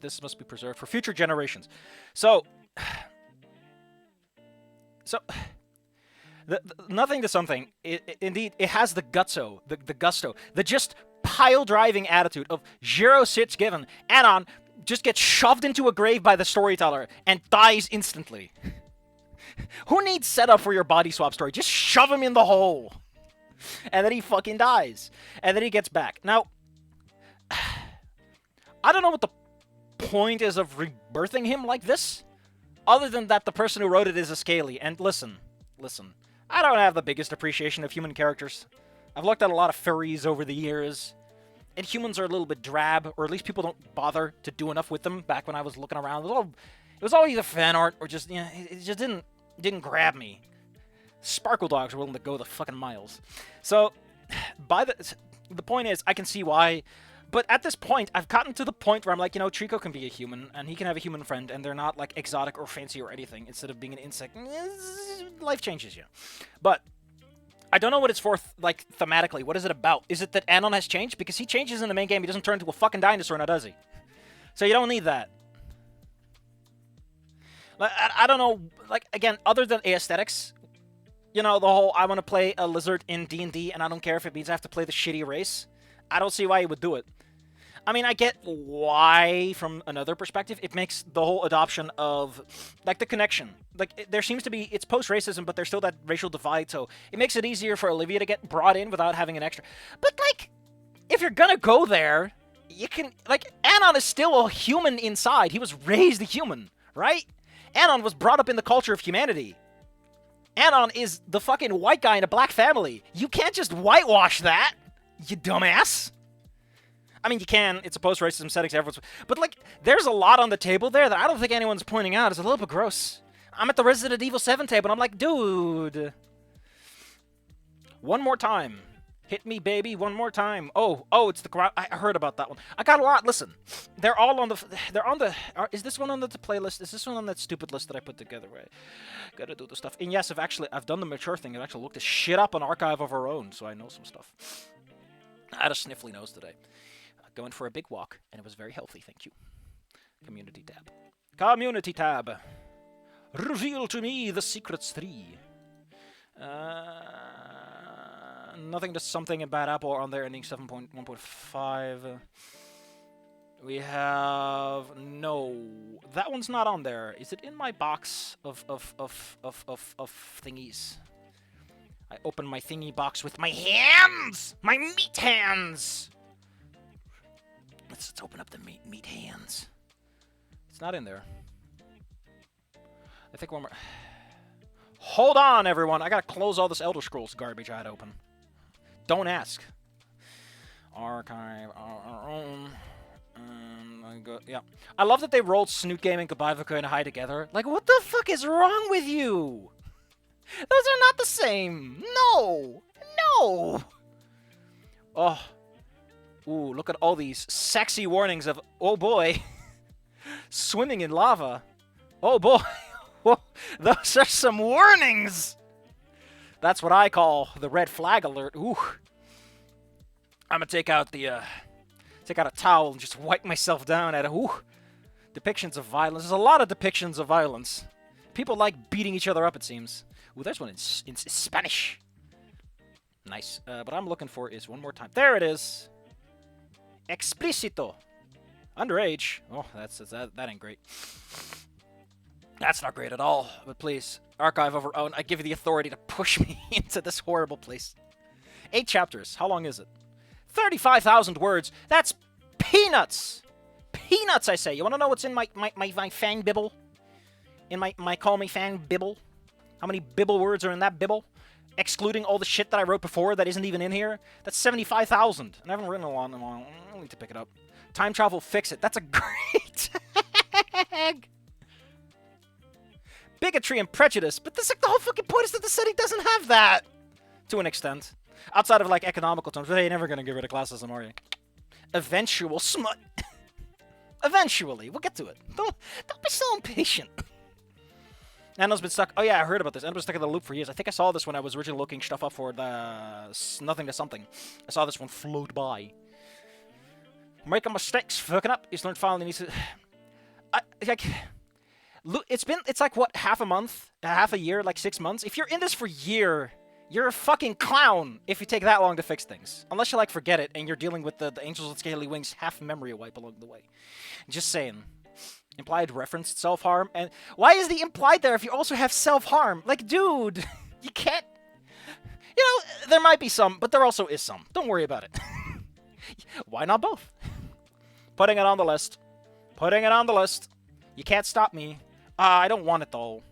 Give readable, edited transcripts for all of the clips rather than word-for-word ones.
this must be preserved for future generations. So, nothing to something. Indeed, it has the gusto, the just pile-driving attitude of zero shits given. Anon just gets shoved into a grave by the storyteller and dies instantly. Who needs setup for your body swap story? Just shove him in the hole. And then he fucking dies. And then he gets back. Now, I don't know what the point is of rebirthing him like this, other than that the person who wrote it is a scaly. And listen, I don't have the biggest appreciation of human characters. I've looked at a lot of furries over the years, and humans are a little bit drab, or at least people don't bother to do enough with them. Back when I was looking around, it was all either fan art or just, it just didn't grab me. Sparkle dogs are willing to go the fucking miles. So, the point is, I can see why. But at this point, I've gotten to the point where I'm like, Trico can be a human, and he can have a human friend, and they're not, like, exotic or fancy or anything. Instead of being an insect, life changes you. But I don't know what it's for, like, thematically. What is it about? Is it that Anon has changed? Because he changes in the main game, he doesn't turn into a fucking dinosaur now, does he? So you don't need that. Like, I don't know, like, again, other than aesthetics, the whole, I want to play a lizard in D&D, and I don't care if it means I have to play the shitty race. I don't see why he would do it. I mean, I get why, from another perspective, it makes the whole adoption of, like, the connection. Like, there seems to be, it's post-racism, but there's still that racial divide, so it makes it easier for Olivia to get brought in without having an extra. But, like, if you're gonna go there, you can, like, Anon is still a human inside. He was raised a human, right? Anon was brought up in the culture of humanity. Anon is the fucking white guy in a black family. You can't just whitewash that, you dumbass. I mean, you can. It's a post-racism setting. Everyone's... But, like, there's a lot on the table there that I don't think anyone's pointing out. It's a little bit gross. I'm at the Resident Evil 7 table, and I'm like, dude. One more time. Hit me, baby, one more time. Oh, it's the crowd. I heard about that one. I got a lot. Listen, they're all on the... Is this one on the playlist? Is this one on that stupid list that I put together? Right? Gotta do the stuff. And yes, I've done the mature thing. I've actually looked this shit up on Archive of Our Own, so I know some stuff. I had a sniffly nose today. Going for a big walk, and it was very healthy, thank you. Community tab. Community tab. Reveal to me the secrets 3. Nothing to something in Bad Apple on there, ending 7.1.5. We have... No. That one's not on there. Is it in my box of thingies? I open my thingy box with my hands! My meat hands! Let's open up the meat hands. It's not in there. I think one more... Hold on, everyone. I gotta close all this Elder Scrolls garbage I had open. Don't ask. Archive our own. Yeah. I love that they rolled Snoot Game and Goodbye and High together. Like, what the fuck is wrong with you? Those are not the same. No. No. Oh. Ooh, look at all these sexy warnings of, oh boy, swimming in lava. Oh boy, those are some warnings. That's what I call the red flag alert. Ooh. I'm gonna take out a towel and just wipe myself down at depictions of violence. There's a lot of depictions of violence. People like beating each other up, it seems. Ooh, there's one in Spanish. Nice. What I'm looking for is one more time. There it is. Explicito. Underage. Oh, that ain't great. That's not great at all. But please, Archive of Our Own, I give you the authority to push me into this horrible place. 8 chapters. How long is it? 35,000 words. That's peanuts. Peanuts, I say. You want to know what's in my fang bibble? In my call me fang bibble? How many bibble words are in that bibble? Excluding all the shit that I wrote before that isn't even in here. That's 75,000. And I haven't written a lot in a while. I need to pick it up. Time travel, fix it. That's a great tag. Bigotry and prejudice. But this, like, the whole fucking point is that the setting doesn't have that. To an extent. Outside of, like, economical terms. But you're never going to get rid of classism, are you? Eventual smut. Eventually. We'll get to it. Don't be so impatient. Anna's been stuck. Oh yeah, I heard about this. Anna's been stuck in the loop for years. I think I saw this when I was originally looking stuff up for the Nothing to Something. I saw this one float by. Making mistakes, fucking up. He's learned finally needs to... like, it's like, what, half a month, half a year, like 6 months? If you're in this for a year, you're a fucking clown if you take that long to fix things. Unless you, like, forget it and you're dealing with the Angels with Scaly Wings half memory wipe along the way. Just saying. Implied reference self-harm. And why is the implied there if you also have self-harm? Like, dude, you can't... You know, there might be some, but there also is some. Don't worry about it. Why not both? Putting it on the list. Putting it on the list. You can't stop me. I don't want it, though.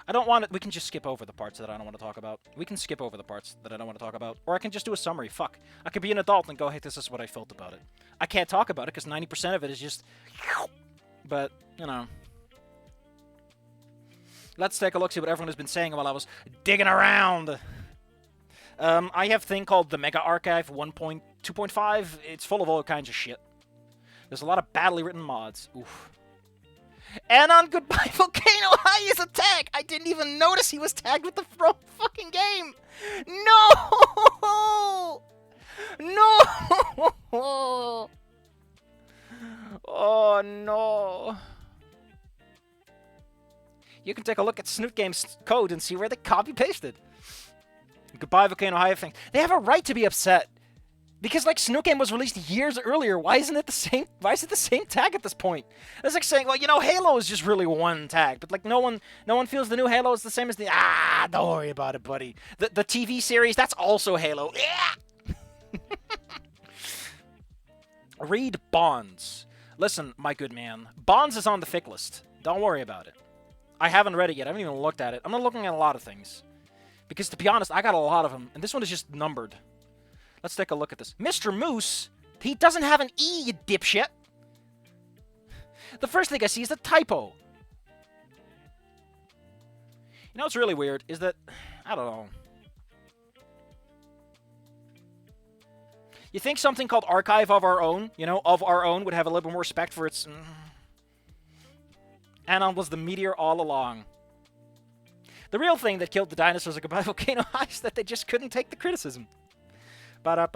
I don't want it. We can just skip over the parts that I don't want to talk about. We can skip over the parts that I don't want to talk about. Or I can just do a summary. Fuck. I could be an adult and go, hey, this is what I felt about it. I can't talk about it because 90% of it is just... But, you know. Let's take a look, see what everyone has been saying while I was digging around. I have a thing called the Mega Archive 1.2.5. It's full of all kinds of shit. There's a lot of badly written mods. Oof. And on Goodbye Volcano High is a tag! I didn't even notice he was tagged with the fucking game! No! No! Oh, no. You can take a look at Snoot Game's code and see where they copy-pasted. Goodbye Volcano High thing. They have a right to be upset. Because, like, Snoot Game was released years earlier. Why isn't it the same? Why is it the same tag at this point? It's like saying, well, you know, Halo is just really one tag, but like no one feels the new Halo is the same as the don't worry about it, buddy. The TV series, that's also Halo. Read Bonds. Listen, my good man, Bonds is on the fic list. Don't worry about it. I haven't read it yet. I haven't even looked at it. I'm not looking at a lot of things. Because to be honest, I got a lot of them, and this one is just numbered. Let's take a look at this. Mr. Moose, he doesn't have an E, you dipshit. The first thing I see is the typo. You know what's really weird is that, I don't know. You think something called Archive of Our Own, you know, of Our Own would have a little bit more respect for its... Anon was the meteor all along. The real thing that killed the dinosaurs at Goodbye Volcano High is that they just couldn't take the criticism. That's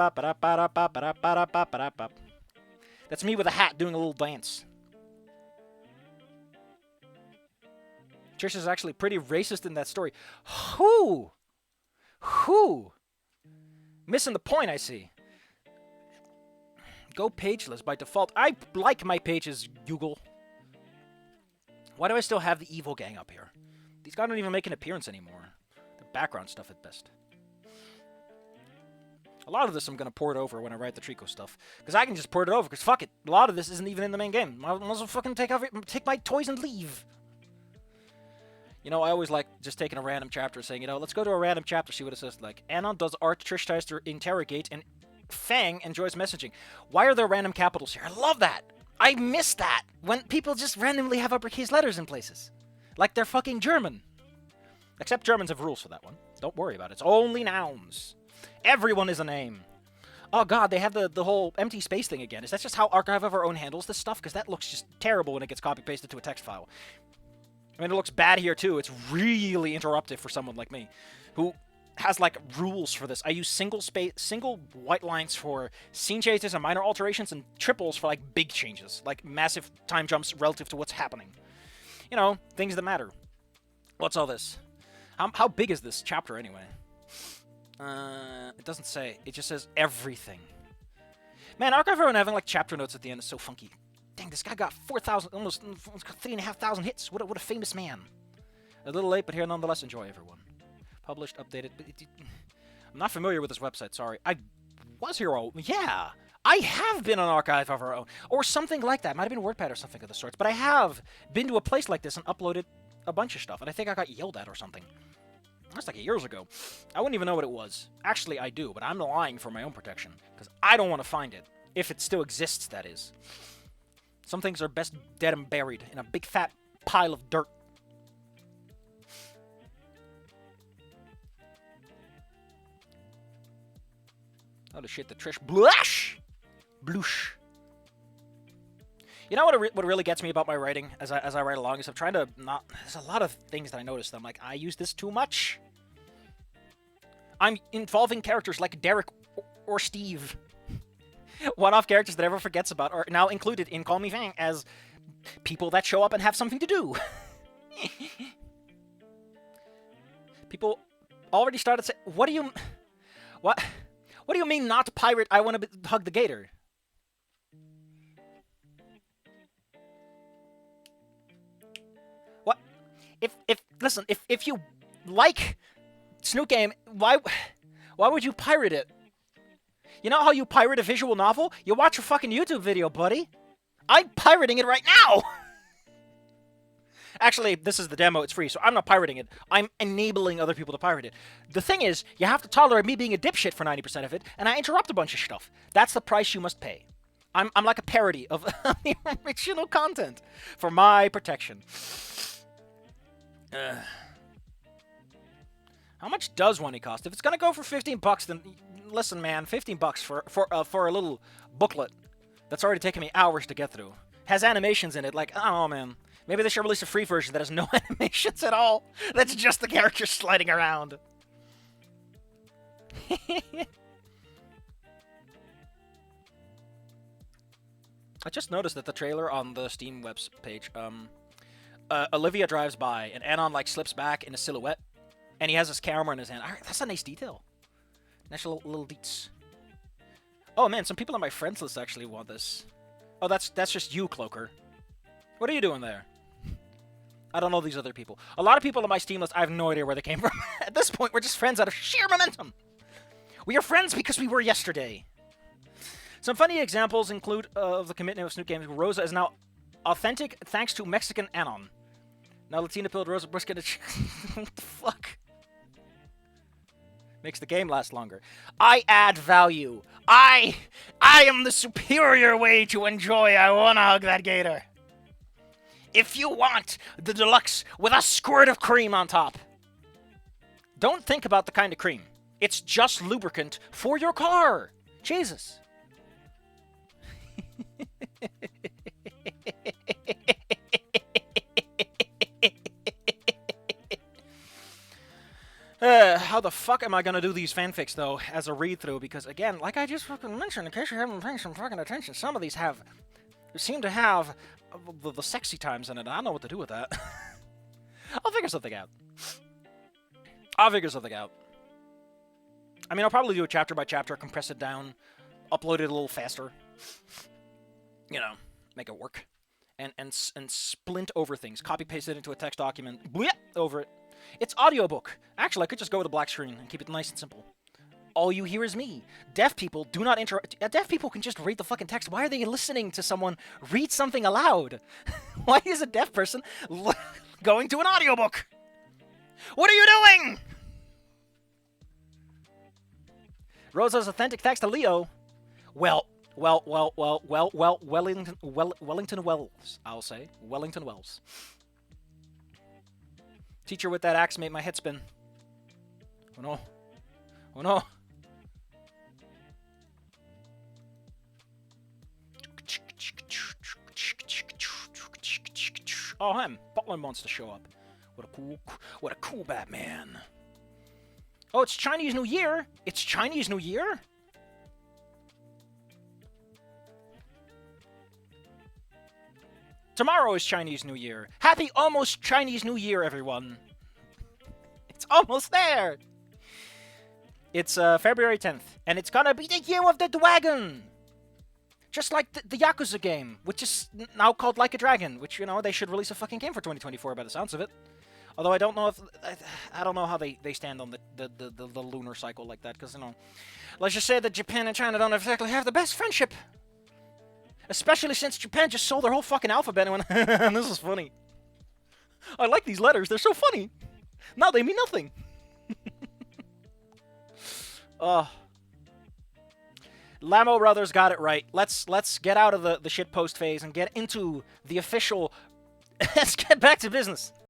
me with a hat doing a little dance. Trish is actually pretty racist in that story. Who? Missing the point, I see. Go pageless by default. I like my pages, Google. Why do I still have the evil gang up here? These guys don't even make an appearance anymore. The background stuff at best. A lot of this I'm going to port over when I write the Trico stuff. Because I can just port it over, because fuck it. A lot of this isn't even in the main game. I might as well fucking take my toys and leave. You know, I always like just taking a random chapter saying, you know, let's go to a random chapter, see what it says. Like, Anon does art, Trish tries to interrogate, and Fang enjoys messaging. Why are there random capitals here? I love that. I miss that. When people just randomly have uppercase letters in places. Like they're fucking German. Except Germans have rules for that one. Don't worry about it. It's only nouns. Everyone is a name. Oh god, they have the whole empty space thing again. Is that just how Archive of Our Own handles this stuff? Because that looks just terrible when it gets copy-pasted to a text file. I mean, it looks bad here too. It's really interruptive for someone like me, who has like rules for this. I use single white lines for scene changes and minor alterations, and triples for like big changes, like massive time jumps relative to what's happening. You know, things that matter. What's all this? How big is this chapter anyway? It doesn't say. It just says everything. Man, Archive of Our Own having like chapter notes at the end is so funky. Dang, this guy got 4,000, almost 3,500 hits. What a famous man. A little late, but here nonetheless. Enjoy, everyone. Published, updated. I'm not familiar with this website, sorry. I was here all... Yeah! I have been on Archive of Our Own. Or something like that. Might have been WordPad or something of the sorts. But I have been to a place like this and uploaded a bunch of stuff. And I think I got yelled at or something. That's like years ago. I wouldn't even know what it was. Actually, I do, but I'm lying for my own protection. Because I don't want to find it. If it still exists, that is. Some things are best dead and buried in a big fat pile of dirt. Oh, the shit, the Trish. Blush! Bloosh. You know what really gets me about my writing as I write along is I'm trying to not... There's a lot of things that I notice that I'm like, I use this too much. I'm involving characters like Derek or Steve. One-off characters that everyone forgets about are now included in Call Me Fang as People that show up and have something to do. People already started saying, what do you mean not pirate? I want to hug the gator. What? Listen, if you like Snoot Game, why would you pirate it? You know how you pirate a visual novel? You watch a fucking YouTube video, buddy. I'm pirating it right now! Actually, this is the demo, it's free, so I'm not pirating it. I'm enabling other people to pirate it. The thing is, you have to tolerate me being a dipshit for 90% of it, and I interrupt a bunch of stuff. That's the price you must pay. I'm like a parody of the original content for my protection. How much does Wani cost? If it's gonna go for 15 bucks, then listen, man, 15 bucks for a little booklet that's already taken me hours to get through. Has animations in it, like, I don't know, man. Maybe they should release a free version that has no animations at all. That's just the characters sliding around. I just noticed that the trailer on the Steam webs page, Olivia drives by, and Anon, like, slips back in a silhouette, and he has his camera in his hand. That's a nice detail. Nice little deets. Oh, man, some people on my friends list actually want this. Oh, that's just you, Cloaker. What are you doing there? I don't know these other people. A lot of people on my Steam list, I have no idea where they came from. At this point, we're just friends out of sheer momentum. We are friends because we were yesterday. Some funny examples include of the commitment of Snoot Games. Rosa is now authentic thanks to Mexican Anon. Now Latina pilled Rosa brisket. What the fuck? Makes the game last longer. I add value. I am the superior way to enjoy. I wanna hug that gator. If you want the deluxe with a squirt of cream on top, don't think about the kind of cream. It's just lubricant for your car. Jesus. How the fuck am I gonna do these fanfics, though, as a read-through? Because, again, like I just fucking mentioned, in case you haven't been paying some fucking attention, some of these seem to have the sexy times in it. I don't know what to do with that. I'll figure something out. I mean, I'll probably do it chapter by chapter, compress it down, upload it a little faster. You know, make it work. And splint over things. Copy-paste it into a text document. Blech, over it. It's audiobook. Actually, I could just go with a black screen and keep it nice and simple. All you hear is me. Deaf people do not interrupt. Deaf people can just read the fucking text. Why are they listening to someone read something aloud? Why is a deaf person going to an audiobook? What are you doing? Rosa's authentic text to Leo. Wellington Wells, I'll say. Wellington Wells. Teacher with that axe made my head spin. Oh no. Oh no. Oh, him. Butler wants to show up. What a cool Batman. Oh, it's Chinese New Year. It's Chinese New Year? Tomorrow is Chinese New Year. Happy almost Chinese New Year, everyone. It's almost there. It's February 10th, and it's gonna be the Year of the Dragon! Just like the Yakuza game, which is now called Like a Dragon, which, you know, they should release a fucking game for 2024 by the sounds of it. Although I don't know if... I don't know how they stand on the lunar cycle like that, because, you know... Let's just say that Japan and China don't exactly have the best friendship. Especially since Japan just sold their whole fucking alphabet and went, this is funny. I like these letters, they're so funny. Now they mean nothing. Lamo Brothers got it right. Let's get out of the shitpost phase and get into the official... Let's get back to business.